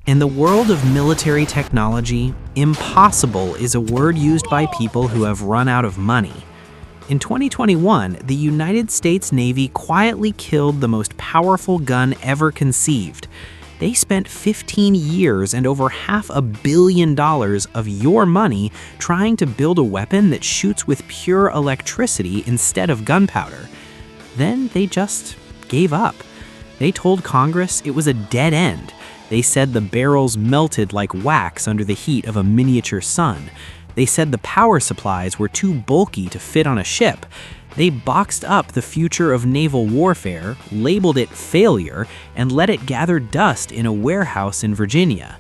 In the world of military technology, impossible is a word used by people who have run out of money. In 2021, the United States Navy quietly killed the most powerful gun ever conceived. They spent 15 years and over $500 million of your money trying to build a weapon that shoots with pure electricity instead of gunpowder. Then they just gave up. They told Congress it was a dead end. They said the barrels melted like wax under the heat of a miniature sun. They said the power supplies were too bulky to fit on a ship. They boxed up the future of naval warfare, labeled it failure, and let it gather dust in a warehouse in Virginia.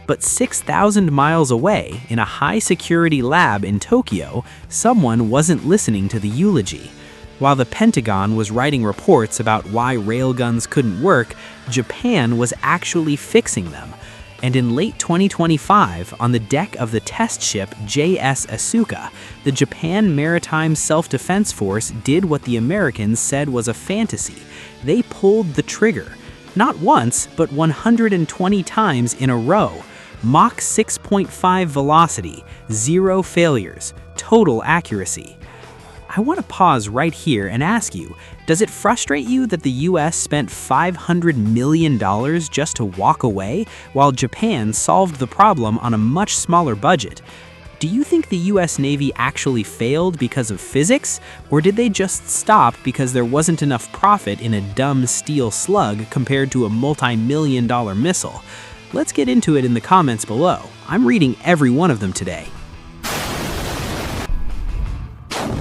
But 6,000 miles away, in a high-security lab in Tokyo, someone wasn't listening to the eulogy. While the Pentagon was writing reports about why railguns couldn't work, Japan was actually fixing them. And in late 2025, on the deck of the test ship JS Asuka, the Japan Maritime Self-Defense Force did what the Americans said was a fantasy. They pulled the trigger. Not once, but 120 times in a row. Mach 6.5 velocity, 0 failures, total accuracy. I want to pause right here and ask you, does it frustrate you that the US spent $500 million just to walk away, while Japan solved the problem on a much smaller budget? Do you think the US Navy actually failed because of physics, or did they just stop because there wasn't enough profit in a dumb steel slug compared to a multi-million-dollar missile? Let's get into it in the comments below. I'm reading every one of them today.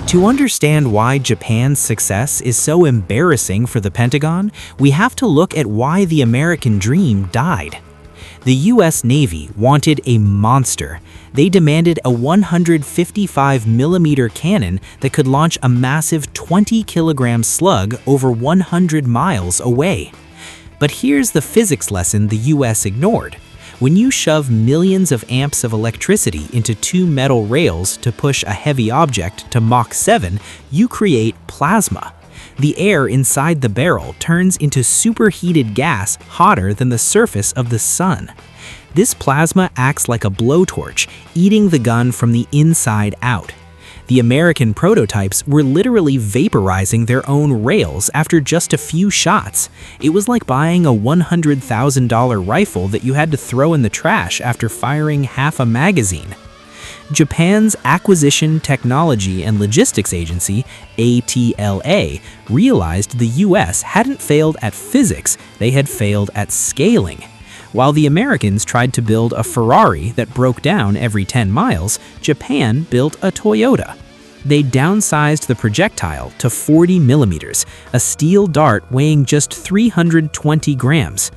To understand why Japan's success is so embarrassing for the Pentagon, we have to look at why the American dream died. The US Navy wanted a monster. They demanded a 155mm cannon that could launch a massive 20-kilogram slug over 100 miles away. But here's the physics lesson the US ignored. When you shove millions of amps of electricity into two metal rails to push a heavy object to Mach 7, you create plasma. The air inside the barrel turns into superheated gas hotter than the surface of the sun. This plasma acts like a blowtorch, eating the gun from the inside out. The American prototypes were literally vaporizing their own rails after just a few shots. It was like buying a $100,000 rifle that you had to throw in the trash after firing half a magazine. Japan's Acquisition, Technology and Logistics Agency, ATLA, realized the US hadn't failed at physics, they had failed at scaling. While the Americans tried to build a Ferrari that broke down every 10 miles, Japan built a Toyota. They downsized the projectile to 40 millimeters, a steel dart weighing just 320 grams.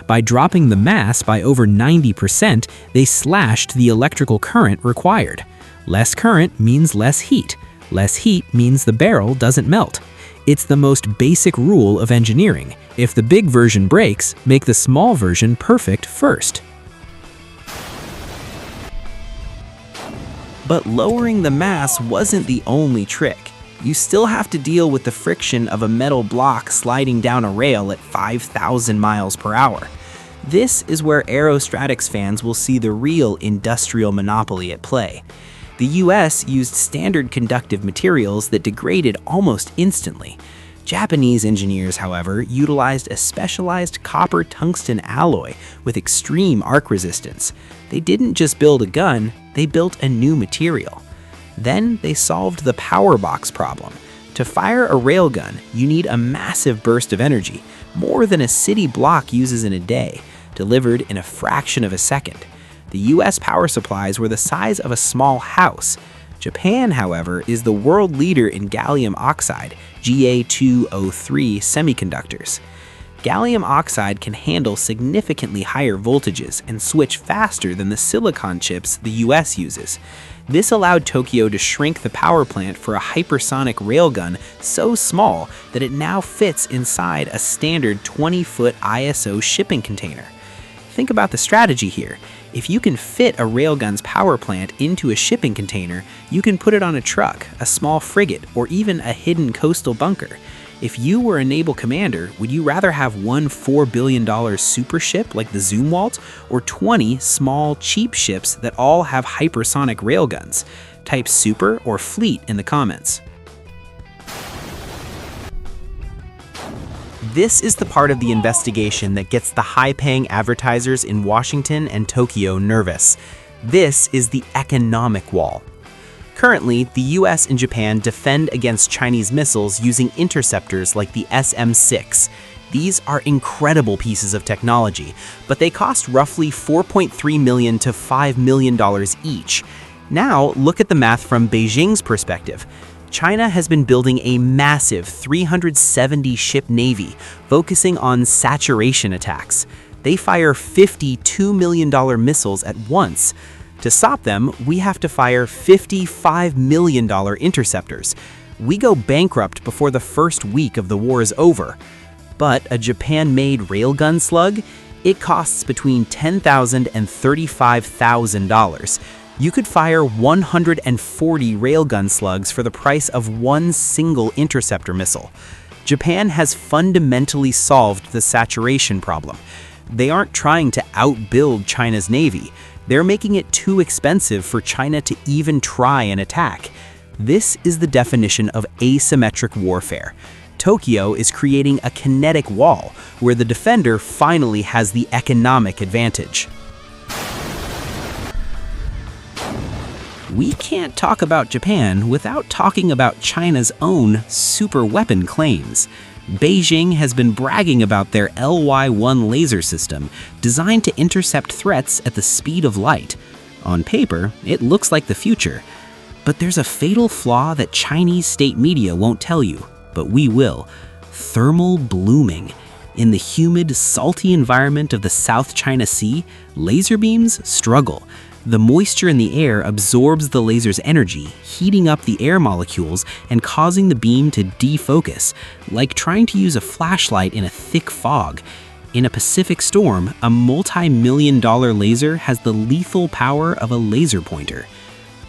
By dropping the mass by over 90%, they slashed the electrical current required. Less current means less heat. Less heat means the barrel doesn't melt. It's the most basic rule of engineering. If the big version breaks, make the small version perfect first. But lowering the mass wasn't the only trick. You still have to deal with the friction of a metal block sliding down a rail at 5,000 miles per hour. This is where aerostatics fans will see the real industrial monopoly at play. The US used standard conductive materials that degraded almost instantly. Japanese engineers, however, utilized a specialized copper-tungsten alloy with extreme arc resistance. They didn't just build a gun, they built a new material. Then they solved the power box problem. To fire a railgun, you need a massive burst of energy, more than a city block uses in a day, delivered in a fraction of a second. The US power supplies were the size of a small house. Japan, however, is the world leader in gallium oxide, Ga2O3 semiconductors. Gallium oxide can handle significantly higher voltages and switch faster than the silicon chips the US uses. This allowed Tokyo to shrink the power plant for a hypersonic railgun so small that it now fits inside a standard 20-foot ISO shipping container. Think about the strategy here. If you can fit a railgun's power plant into a shipping container, you can put it on a truck, a small frigate, or even a hidden coastal bunker. If you were a naval commander, would you rather have one $4 billion super ship like the Zumwalt or 20 small, cheap ships that all have hypersonic railguns? Type super or fleet in the comments. This is the part of the investigation that gets the high-paying advertisers in Washington and Tokyo nervous. This is the economic wall. Currently, the US and Japan defend against Chinese missiles using interceptors like the SM-6. These are incredible pieces of technology, but they cost roughly $4.3 million to $5 million each. Now, look at the math from Beijing's perspective. China has been building a massive 370-ship navy, focusing on saturation attacks. They fire $52 million missiles at once. To stop them, we have to fire $55 million interceptors. We go bankrupt before the first week of the war is over. But a Japan-made railgun slug? It costs between $10,000 and $35,000. You could fire 140 railgun slugs for the price of one single interceptor missile. Japan has fundamentally solved the saturation problem. They aren't trying to outbuild China's navy. They're making it too expensive for China to even try an attack. This is the definition of asymmetric warfare. Tokyo is creating a kinetic wall where the defender finally has the economic advantage. We can't talk about Japan without talking about China's own super weapon claims. Beijing has been bragging about their LY-1 laser system, designed to intercept threats at the speed of light. On paper, it looks like the future. But there's a fatal flaw that Chinese state media won't tell you, but we will. Thermal blooming. In the humid, salty environment of the South China Sea, laser beams struggle. The moisture in the air absorbs the laser's energy, heating up the air molecules and causing the beam to defocus, like trying to use a flashlight in a thick fog. In a Pacific storm, a multi-million-dollar laser has the lethal power of a laser pointer.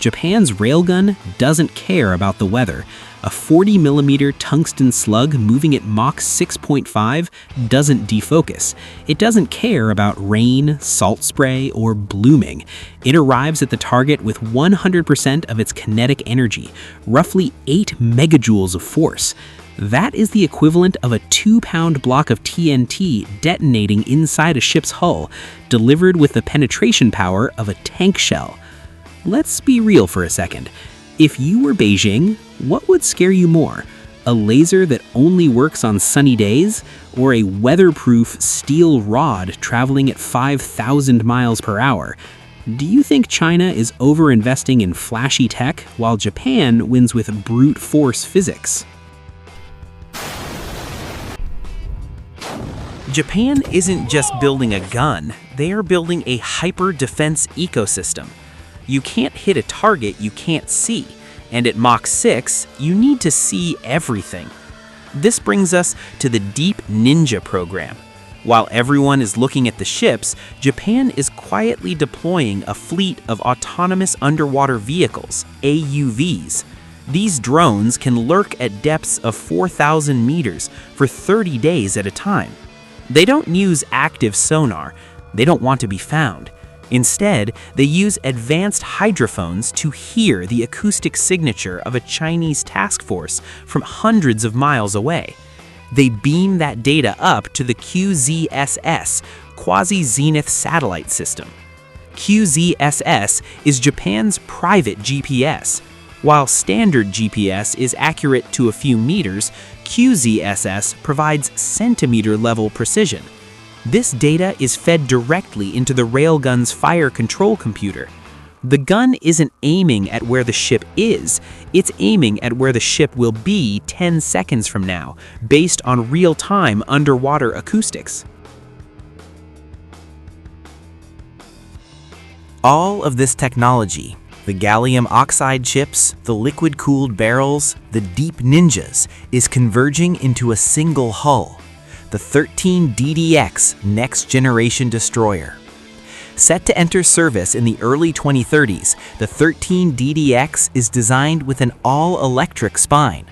Japan's railgun doesn't care about the weather. A 40mm tungsten slug moving at Mach 6.5 doesn't defocus. It doesn't care about rain, salt spray, or blooming. It arrives at the target with 100% of its kinetic energy, roughly 8 megajoules of force. That is the equivalent of a 2-pound block of TNT detonating inside a ship's hull, delivered with the penetration power of a tank shell. Let's be real for a second. If you were Beijing, what would scare you more? A laser that only works on sunny days, or a weatherproof steel rod traveling at 5,000 miles per hour? Do you think China is overinvesting in flashy tech while Japan wins with brute force physics? Japan isn't just building a gun, they are building a hyper-defense ecosystem. You can't hit a target you can't see, and at Mach 6, you need to see everything. This brings us to the Deep Ninja program. While everyone is looking at the ships, Japan is quietly deploying a fleet of autonomous underwater vehicles, AUVs. These drones can lurk at depths of 4,000 meters for 30 days at a time. They don't use active sonar. They don't want to be found. Instead, they use advanced hydrophones to hear the acoustic signature of a Chinese task force from hundreds of miles away. They beam that data up to the QZSS, Quasi-Zenith Satellite System. QZSS is Japan's private GPS. While standard GPS is accurate to a few meters, QZSS provides centimeter-level precision. This data is fed directly into the railgun's fire control computer. The gun isn't aiming at where the ship is, it's aiming at where the ship will be 10 seconds from now, based on real-time underwater acoustics. All of this technology, the gallium oxide chips, the liquid-cooled barrels, the deep ninjas, is converging into a single hull, the 13DDX next-generation destroyer. Set to enter service in the early 2030s, the 13DDX is designed with an all-electric spine.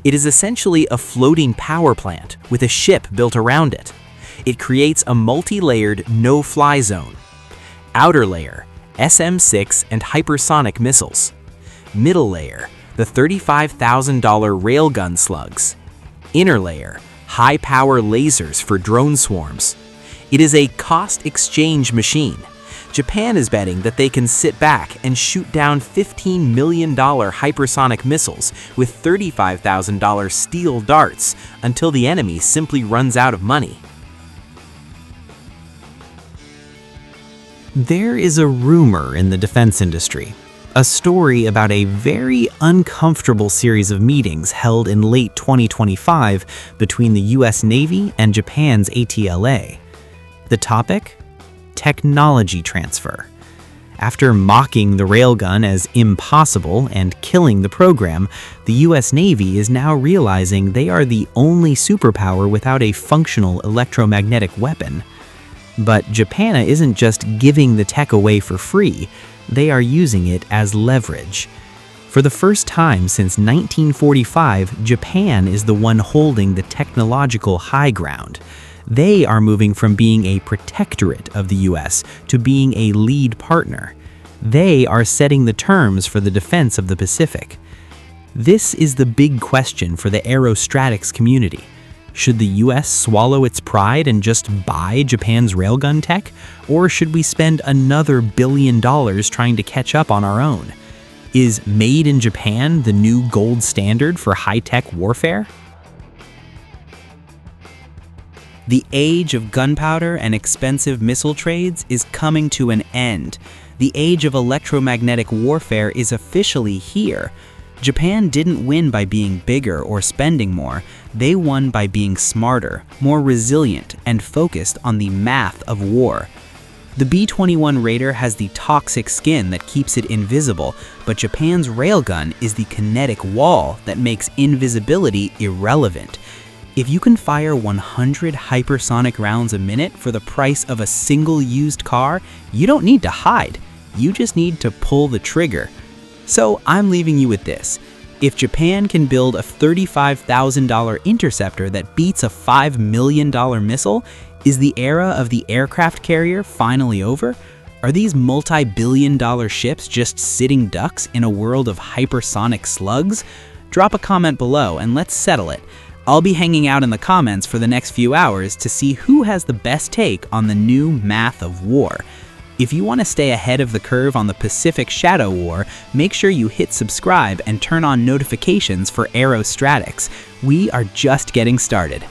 It is essentially a floating power plant with a ship built around it. It creates a multi-layered no-fly zone. Outer layer, SM-6 and hypersonic missiles. Middle layer, the $35,000 Railgun slugs. Inner layer, high-power lasers for drone swarms. It is a cost exchange machine. Japan is betting that they can sit back and shoot down $15 million hypersonic missiles with $35,000 steel darts until the enemy simply runs out of money. There is a rumor in the defense industry, a story about a very uncomfortable series of meetings held in late 2025 between the US Navy and Japan's ATLA. The topic? Technology transfer. After mocking the Railgun as impossible and killing the program, the US Navy is now realizing they are the only superpower without a functional electromagnetic weapon. But Japan isn't just giving the tech away for free, they are using it as leverage. For the first time since 1945, Japan is the one holding the technological high ground. They are moving from being a protectorate of the US to being a lead partner. They are setting the terms for the defense of the Pacific. This is the big question for the aerostatics community. Should the US swallow its pride and just buy Japan's railgun tech? Or should we spend another $1 billion trying to catch up on our own? Is made in Japan the new gold standard for high-tech warfare? The age of gunpowder and expensive missile trades is coming to an end. The age of electromagnetic warfare is officially here. Japan didn't win by being bigger or spending more. They won by being smarter, more resilient, and focused on the math of war. The B-21 Raider has the toxic skin that keeps it invisible, but Japan's railgun is the kinetic wall that makes invisibility irrelevant. If you can fire 100 hypersonic rounds a minute for the price of a single used car, you don't need to hide. You just need to pull the trigger. So I'm leaving you with this. If Japan can build a $35,000 interceptor that beats a $5 million missile, is the era of the aircraft carrier finally over? Are these multi-billion-dollar ships just sitting ducks in a world of hypersonic slugs? Drop a comment below and let's settle it. I'll be hanging out in the comments for the next few hours to see who has the best take on the new math of war. If you want to stay ahead of the curve on the Pacific Shadow War, make sure you hit subscribe and turn on notifications for aerostatics. We are just getting started.